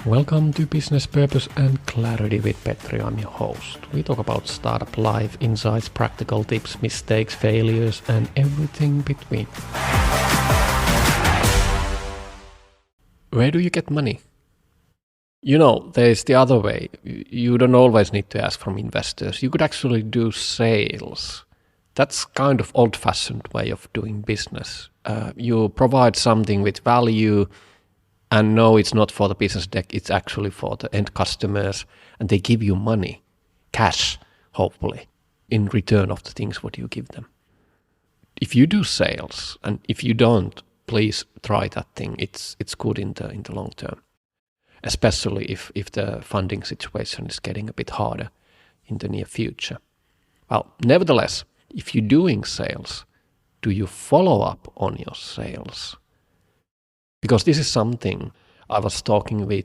Welcome to Business Purpose and Clarity with Petri. I'm your host. We talk about startup life, insights, practical tips, mistakes, failures, and everything between. Where do you get money? You know, there's the other way. You don't always need to ask from investors. You could actually do sales. That's kind of old-fashioned way of doing business. You provide something with value, and no, it's not for the business deck, it's actually for the end customers, and they give you money, cash, hopefully, in return of the things what you give them. If you do sales, and if you don't, please try that thing. It's good in the long term, especially if the funding situation is getting a bit harder in the near future. Well, nevertheless, if you're doing sales, do you follow up on your sales? Because this is something I was talking with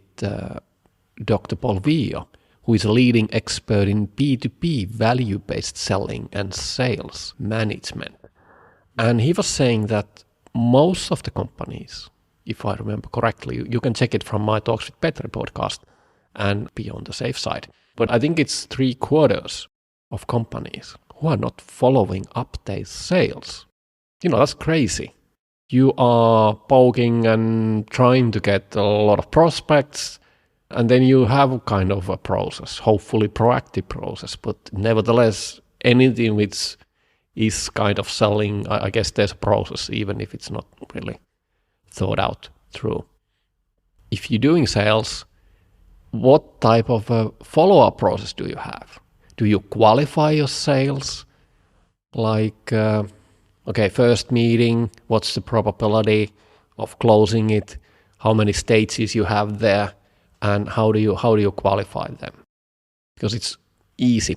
Dr. Paul Vio, who is a leading expert in B2B value-based selling and sales management. And he was saying that most of the companies, if I remember correctly, you can check it from my Talks with Petri podcast and be on the safe side. But I think it's 3/4 of companies who are not following up their sales. You know, that's crazy. You are poking and trying to get a lot of prospects, and then you have kind of a process, hopefully proactive process, but nevertheless, anything which is kind of selling, I guess there's a process, even if it's not really thought out through. If you're doing sales, what type of a follow-up process do you have? Do you qualify your sales? Like, okay, first meeting, what's the probability of closing it? How many stages you have there, and how do you qualify them? Because it's easy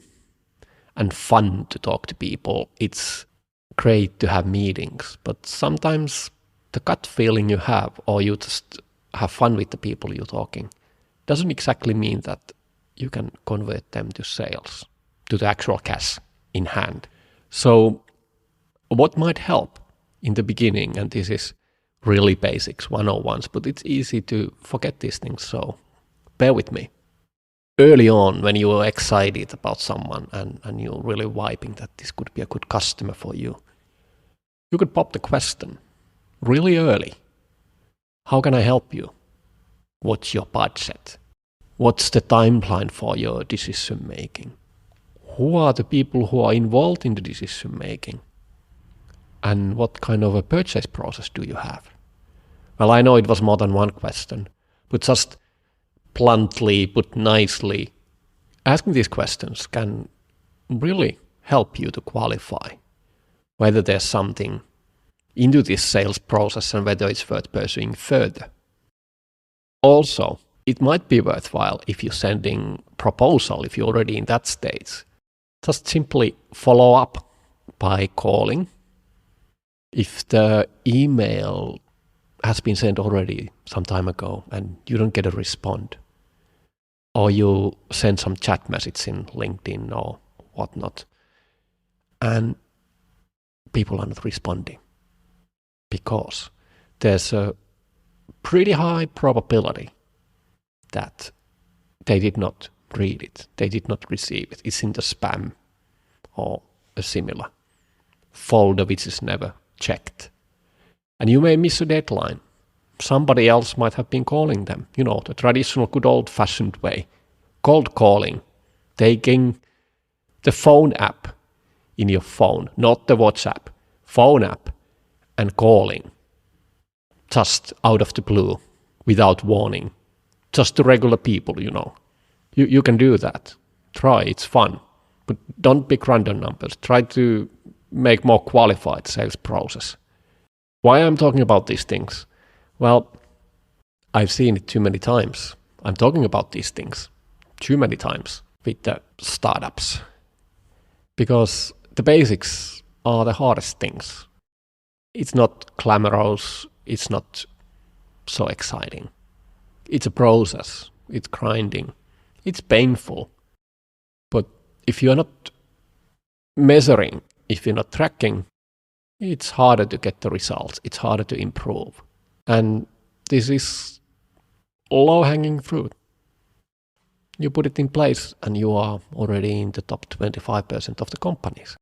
and fun to talk to people. It's great to have meetings, but sometimes the gut feeling you have, or you just have fun with the people you're talking, doesn't exactly mean that you can convert them to sales, to the actual cash in hand. So what might help in the beginning, and this is really basics, 101s, but it's easy to forget these things, so bear with me. Early on, when you were excited about someone and you're really vibing that this could be a good customer for you, you could pop the question really early. How can I help you? What's your budget? What's the timeline for your decision making? Who are the people who are involved in the decision making? And what kind of a purchase process do you have? Well, I know it was more than one question, but just bluntly, but nicely, asking these questions can really help you to qualify whether there's something into this sales process and whether it's worth pursuing further. Also, it might be worthwhile if you're sending proposal, if you're already in that stage, just simply follow up by calling. If the email has been sent already some time ago and you don't get a response, or you send some chat message in LinkedIn or whatnot, and people are not responding, because there's a pretty high probability that they did not read it, they did not receive it. It's in the spam or a similar folder which is never checked. And you may miss a deadline. Somebody else might have been calling them, you know, the traditional good old-fashioned way. Cold calling, taking the phone app in your phone, not the WhatsApp, phone app, and calling just out of the blue, without warning, just to regular people, you know. You can do that. Try, it's fun. But don't pick random numbers. Try to make more qualified sales process. Why I'm talking about these things? Well, I've seen it too many times. I'm talking about these things too many times with the startups, because the basics are the hardest things. It's not glamorous, it's not so exciting. It's a process, it's grinding, it's painful. But if you're not measuring, if you're not tracking, it's harder to get the results, it's harder to improve. And this is low-hanging fruit. You put it in place and you are already in the top 25% of the companies.